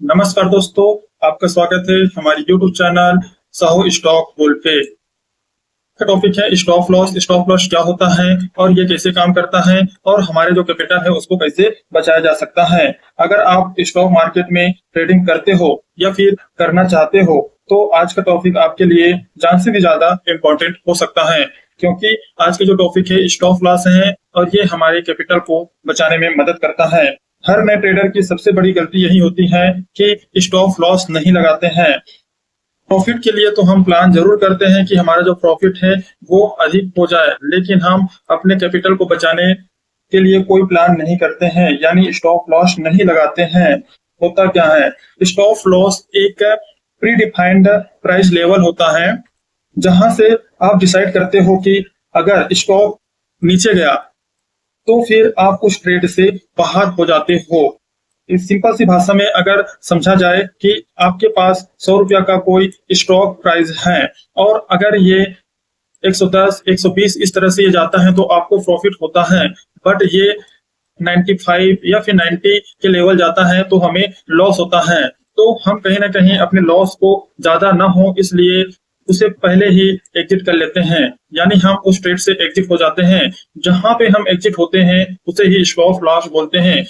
नमस्कार दोस्तों, आपका स्वागत है हमारे YouTube channel Sahu stock gold पे। का टॉपिक है स्टॉप लॉस। स्टॉप लॉस क्या होता है और ये कैसे काम करता है और हमारे जो कैपिटल है उसको कैसे बचाया जा सकता है। अगर आप स्टॉक मार्केट में ट्रेडिंग करते हो या फिर करना चाहते हो तो आज का टॉपिक आपके लिए जान से भी ज्यादा इम्पोर्टेंट हो सकता है, क्योंकि आज के जो टॉपिक है स्टॉप लॉस है और ये हमारे कैपिटल को बचाने में मदद करता है। हर नए ट्रेडर की सबसे बड़ी गलती यही होती है कि स्टॉप लॉस नहीं लगाते हैं। प्रॉफिट के लिए तो हम प्लान जरूर करते हैं कि हमारा जो प्रॉफिट है वो अधिक हो जाए, लेकिन हम अपने कैपिटल को बचाने के लिए कोई प्लान नहीं करते हैं, यानी स्टॉप लॉस नहीं लगाते हैं। होता क्या है, स्टॉप लॉस एक प्री डिफाइंड प्राइस लेवल होता है जहां से आप डिसाइड करते हो कि अगर स्टॉक नीचे गया तो फिर आप उस ट्रेड से बाहर हो जाते हो। इस सिंपल सी भाषा में अगर समझा जाए कि आपके पास 100 रुपया का कोई स्टॉक प्राइस है और अगर ये 110, 120 इस तरह से ये जाता है तो आपको प्रॉफिट होता है, बट ये 95 या फिर 90 के लेवल जाता है तो हमें लॉस होता है। तो हम कहीं ना कहीं अपने लॉस को ज्यादा ना हो इसलिए उसे पहले ही एग्जिट कर लेते हैं, यानी हम उस ट्रेड से एग्जिट हो जाते हैं। जहां पे हम एग्जिट होते हैं उसे ही स्टॉप लॉस बोलते हैं।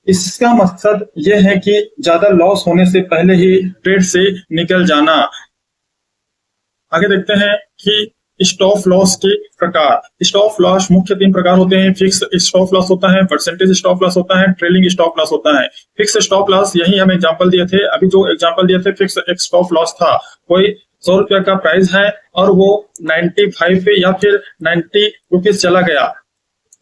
इसका मकसद यह है कि ज्यादा लॉस होने से पहले ही ट्रेड से निकल जाना। आगे देखते हैं कि स्टॉप लॉस के प्रकार। स्टॉप लॉस मुख्य 3 प्रकार होते हैं। फिक्स स्टॉप लॉस होता है, परसेंटेज स्टॉप लॉस होता है, ट्रेलिंग स्टॉप लॉस होता है। फिक्स स्टॉप लॉस यही हम एग्जांपल दिए थे, अभी जो एग्जांपल दिए थे फिक्स स्टॉप लॉस था। कोई 100 रुपया का प्राइस है और वो 95 पे या फिर 90 रुपीज चला गया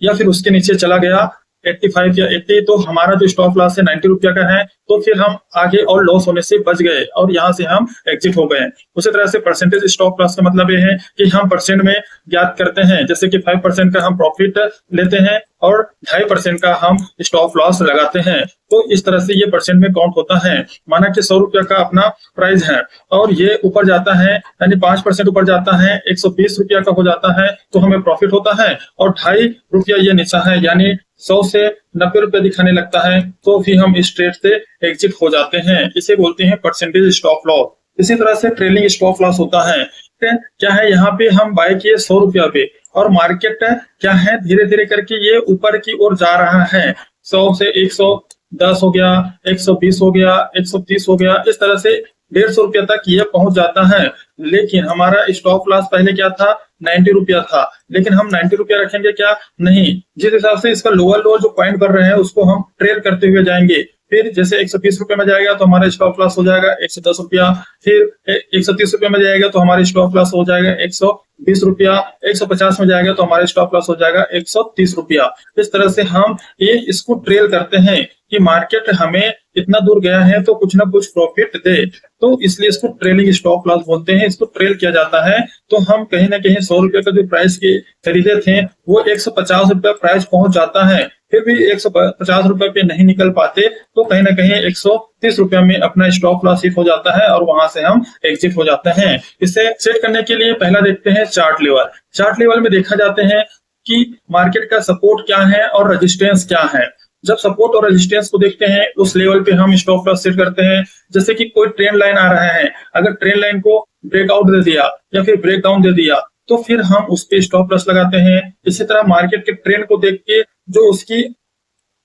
या फिर उसके नीचे चला गया 85 या 80, तो हमारा जो स्टॉप लॉस है 90 रुपया का है, तो फिर हम आगे और लॉस होने से बच गए और यहाँ से हम एग्जिट हो गए। उसी तरह से परसेंटेज स्टॉप लॉस का मतलब ये है कि हम परसेंट में ज्ञात करते हैं, जैसे कि 5% का हम प्रॉफिट लेते हैं और 2.5% का हम स्टॉप लॉस लगाते हैं। तो इस तरह से ये परसेंट में काउंट होता है। माना कि 100 रुपया का अपना प्राइस है और ये ऊपर जाता है, यानी 5% ऊपर जाता है, 120 रुपया का हो जाता है तो हमें प्रॉफिट होता है, और 2.5 रुपया ये नीचा है, यानी 100 से 90 रुपया दिखाने लगता है तो फिर हम इस ट्रेड से एग्जिट हो जाते हैं। इसे बोलते हैं परसेंटेज स्टॉप लॉस। इसी तरह से ट्रेलिंग स्टॉप लॉस होता है। क्या है, यहाँ पे हम बाय किए 100 रुपया पे और मार्केट क्या है धीरे धीरे करके ये ऊपर की ओर जा रहा है। 100 से 110 हो गया, 120 हो गया, 130 हो गया, इस तरह से 150 रुपया तक ये पहुंच जाता है। लेकिन हमारा स्टॉप लॉस पहले क्या था, 90 रुपया था, लेकिन हम 90 रुपया रखेंगे क्या, नहीं। जिस हिसाब से इसका लोअर लोअर जो पॉइंट कर रहे हैं उसको हम ट्रेल करते हुए जाएंगे। फिर जैसे 120 रुपए में जाएगा तो हमारा स्टॉप लॉस हो जाएगा 110 रुपया, फिर 130 रुपए में जाएगा तो हमारा स्टॉप लॉस हो जाएगा 120 रुपया, 150 में जाएगा तो हमारा स्टॉप लॉस हो जाएगा 130 रुपया। इस तरह से हम इसको ट्रेल करते हैं कि मार्केट हमें इतना दूर गया है तो कुछ ना कुछ प्रॉफिट दे, तो इसलिए इसको ट्रेलिंग स्टॉप लॉस बोलते हैं। इसको ट्रेल किया जाता है। तो हम कहीं ना कहीं 100 रुपए का जो प्राइस के खरीदे थे वो 150 रुपया प्राइस पहुंच जाता है, फिर भी 150 रुपए पे नहीं निकल पाते तो कहीं ना कहीं 130 रुपया में अपना स्टॉप लॉस हिट हो जाता है और वहां से हम एग्जिट हो जाते हैं। इसे सेट करने के लिए पहला देखते हैं चार्ट लेवल। चार्ट लेवल में देखा जाते हैं कि मार्केट का सपोर्ट क्या है और रेजिस्टेंस क्या है। जब सपोर्ट और रेजिस्टेंस को देखते हैं उस लेवल पे हम स्टॉप लॉस सेट करते हैं। जैसे कि कोई ट्रेंड लाइन आ रहा है, अगर ट्रेंड लाइन को ब्रेकआउट दे दिया या फिर ब्रेक डाउन दे दिया तो फिर हम उस पे स्टॉप लॉस लगाते हैं। इसी तरह मार्केट के ट्रेंड को देख के जो उसकी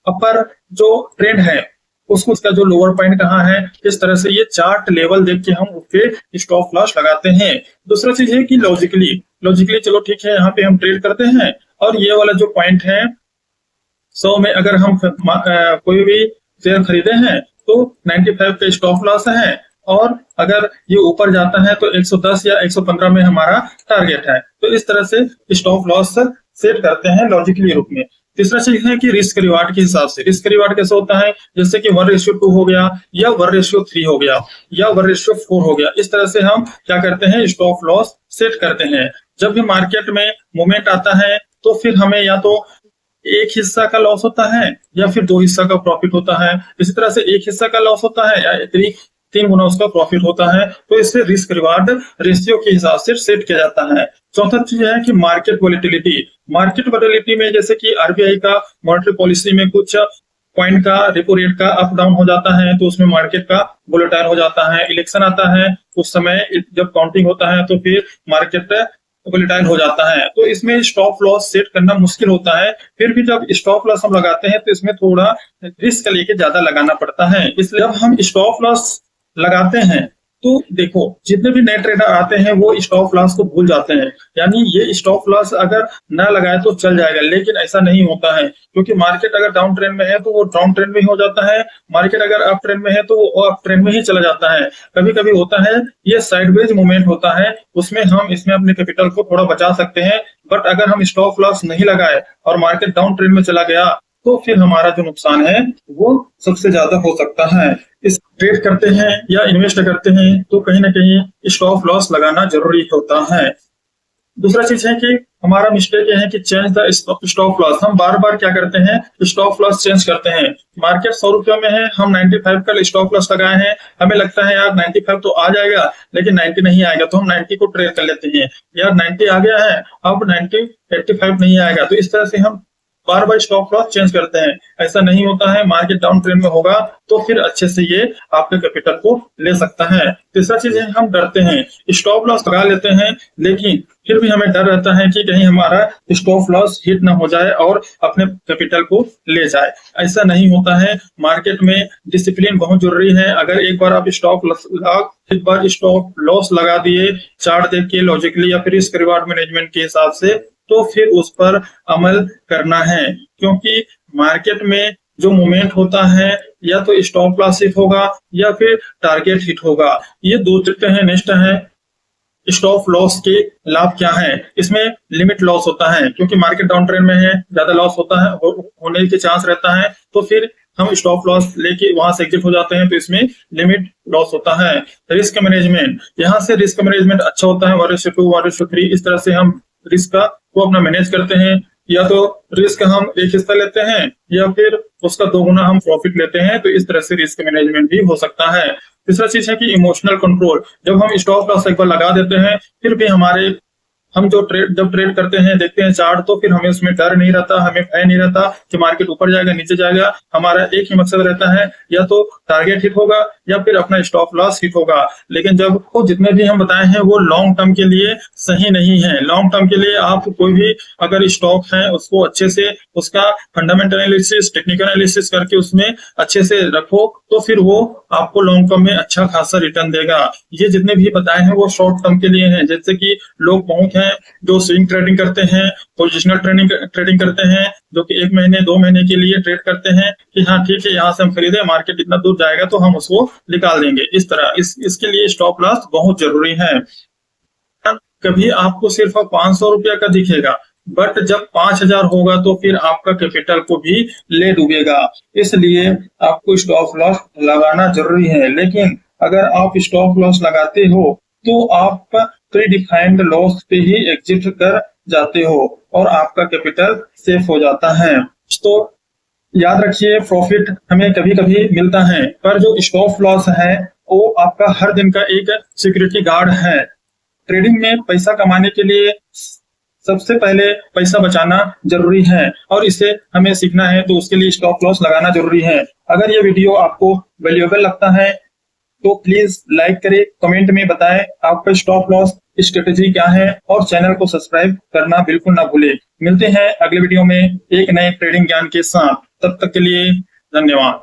अपर जो ट्रेंड है उसको उसका जो लोअर पॉइंट कहाँ है, इस तरह से ये चार्ट लेवल देख के हम उस पे स्टॉप लॉस लगाते हैं। दूसरा चीज है कि लॉजिकली चलो ठीक है, यहाँ पे हम ट्रेड करते हैं और ये वाला जो पॉइंट है 100 में अगर हम कोई भी शेयर खरीदे हैं तो 95 का स्टॉप लॉस है, और अगर ये ऊपर जाता है तो 110 या 115 में हमारा टारगेट है। तो इस तरह से स्टॉप लॉस सेट करते हैं लॉजिकली रूप में। तीसरा चीज है कि रिस्क रिवार्ड के हिसाब से। रिस्क रिवार्ड कैसे होता है, जैसे कि 1:2 हो गया या 1:3 हो गया या 1:4 हो गया। इस तरह से हम क्या करते हैं, स्टॉप लॉस सेट करते हैं। जब भी मार्केट में मूवमेंट आता है तो फिर हमें या तो एक हिस्सा का लॉस होता है या फिर 2 हिस्सा का प्रॉफिट होता है। इसी तरह से एक हिस्सा का लॉस होता है या 3 गुना उसका प्रॉफिट होता है। तो इससे रिस्क रिवार्ड रेशियो के हिसाब से सेट किया जाता है। चौथा चीज है कि मार्केट वोलेटिलिटी। मार्केट वोलेटिलिटी में जैसे कि आरबीआई का मॉनेटरी पॉलिसी में कुछ पॉइंट का रेपो रेट का अप डाउन हो जाता है तो उसमें मार्केट का वोलेटाइल हो जाता है। इलेक्शन आता है उस समय जब काउंटिंग होता है तो फिर मार्केट वोलेटाइल हो जाता है। तो इसमें स्टॉप लॉस सेट करना मुश्किल होता है। फिर भी जब स्टॉप लॉस हम लगाते हैं तो इसमें थोड़ा रिस्क लेके ज्यादा लगाना पड़ता है। इसलिए जब हम स्टॉप लॉस लगाते हैं तो देखो जितने भी नए ट्रेडर आते हैं वो स्टॉप लॉस को भूल जाते हैं, यानी ये स्टॉप लॉस अगर ना लगाए तो चल जाएगा, लेकिन ऐसा नहीं होता है क्योंकि मार्केट अगर डाउन ट्रेंड में है तो वो डाउन ट्रेंड में ही हो जाता है, मार्केट अगर अप ट्रेंड में है तो वो अप ट्रेंड में ही चला जाता है। कभी कभी होता है ये साइडवेज मूवमेंट होता है, उसमें हम इसमें अपने कैपिटल को थोड़ा बचा सकते हैं। बट अगर हम स्टॉप लॉस नहीं लगाए और मार्केट डाउन ट्रेंड में चला गया तो फिर हमारा जो नुकसान है वो सबसे ज्यादा हो सकता है। इस ट्रेड करते हैं या इन्वेस्ट करते हैं तो कहीं ना कहीं स्टॉप लॉस लगाना जरूरी होता है। दूसरा चीज है कि हमारा मिस्टेक ये है कि चेंज द स्टॉप लॉस। हम बार बार क्या करते हैं, स्टॉप लॉस चेंज करते हैं। मार्केट 100 रुपयों में है, हम 95 का स्टॉप लॉस लगाए हैं, हमें लगता है यार 95 तो आ जाएगा लेकिन 90 नहीं आएगा तो हम 90 को ट्रेड कर लेते हैं। यार 90 आ गया है, अब 90 85 नहीं आएगा, तो इस तरह से हम बार बार स्टॉप लॉस चेंज करते हैं। ऐसा नहीं होता है, मार्केट डाउन ट्रेंड में होगा तो फिर अच्छे से ये आपके कैपिटल को ले सकता है। तीसरा चीज है हम डरते हैं, स्टॉप लॉस लगा लेते हैं लेकिन फिर भी हमें डर रहता है कि कहीं हमारा स्टॉप लॉस हिट ना हो जाए और अपने कैपिटल को ले जाए। ऐसा नहीं होता है, मार्केट में डिसिप्लिन बहुत जरूरी है। अगर एक बार आप स्टॉप लॉस लगा दिए चार्ट देख के लॉजिकली या फिर रिस्क रिवार्ड मैनेजमेंट के हिसाब से, तो फिर उस पर अमल करना है क्योंकि मार्केट में जो मूवमेंट होता है या तो स्टॉप लॉस हिट होगा या फिर टारगेट हिट होगा, ये दो तरीके हैं। नेक्स्ट है स्टॉप लॉस के लाभ क्या है। इसमें लिमिट लॉस होता है क्योंकि मार्केट डाउन ट्रेंड में है, ज्यादा लॉस होता है होने के चांस रहता है, तो फिर हम स्टॉप लॉस लेके वहां से एग्जिट हो जाते हैं, तो इसमें लिमिट लॉस होता है। रिस्क मैनेजमेंट, यहाँ से रिस्क मैनेजमेंट अच्छा होता है, 1:2 1:3 इस तरह से हम रिस्क को अपना मैनेज करते हैं। या तो रिस्क हम एक हिस्सा लेते हैं या फिर उसका 2 गुना हम प्रॉफिट लेते हैं, तो इस तरह से रिस्क मैनेजमेंट भी हो सकता है। तीसरा चीज है कि इमोशनल कंट्रोल। जब हम स्टॉप लॉस एक बार लगा देते हैं फिर भी हम जब ट्रेड करते हैं देखते हैं चार्ट, तो फिर हमें उसमें डर नहीं रहता, हमें भय नहीं रहता कि मार्केट ऊपर जाएगा नीचे जाएगा। हमारा एक ही मकसद रहता है, या तो टारगेट हिट होगा या फिर अपना स्टॉप लॉस हिट होगा। लेकिन जब वो जितने भी हम बताए हैं वो लॉन्ग टर्म के लिए सही नहीं है। लॉन्ग टर्म के लिए आप कोई भी अगर स्टॉक है उसको अच्छे से उसका फंडामेंटल एनालिसिस टेक्निकल एनालिसिस करके उसमें अच्छे से रखो, तो फिर वो आपको लॉन्ग टर्म में अच्छा खासा रिटर्न देगा। ये जितने भी बताए हैं वो शॉर्ट टर्म के लिए हैं। जैसे कि लोग बहुत हैं जो स्विंग ट्रेडिंग करते हैं, पोजिशनल ट्रेडिंग करते हैं, जो कि 1 महीने 2 महीने के लिए ट्रेड करते हैं कि हाँ ठीक है यहाँ से हम खरीदे, मार्केट इतना दूर जाएगा तो हम उसको निकाल देंगे। इस तरह इसके लिए स्टॉप लॉस बहुत जरूरी है। कभी आपको सिर्फ 500 रुपया का दिखेगा, बट जब 5000 होगा तो फिर आपका कैपिटल को भी ले डूबेगा। इसलिए आपको स्टॉप लॉस लगाना जरूरी है। लेकिन अगर आप स्टॉप लॉस लगाते हो तो आप प्री डिफाइंड लॉस पे ही एग्जिट कर जाते हो और आपका कैपिटल सेफ हो जाता है। तो याद रखिए, प्रॉफिट हमें कभी कभी मिलता है, पर जो स्टॉप लॉस है वो आपका हर दिन का एक सिक्योरिटी गार्ड है। ट्रेडिंग में पैसा कमाने के लिए सबसे पहले पैसा बचाना जरूरी है और इसे हमें सीखना है, तो उसके लिए स्टॉप लॉस लगाना जरूरी है। अगर ये वीडियो आपको वैल्यूएबल लगता है तो प्लीज लाइक करें, कमेंट में बताएं आपका स्टॉप लॉस स्ट्रेटेजी क्या है और चैनल को सब्सक्राइब करना बिल्कुल ना भूलें। मिलते हैं अगले वीडियो में एक नए ट्रेडिंग ज्ञान के साथ, तब तक के लिए धन्यवाद।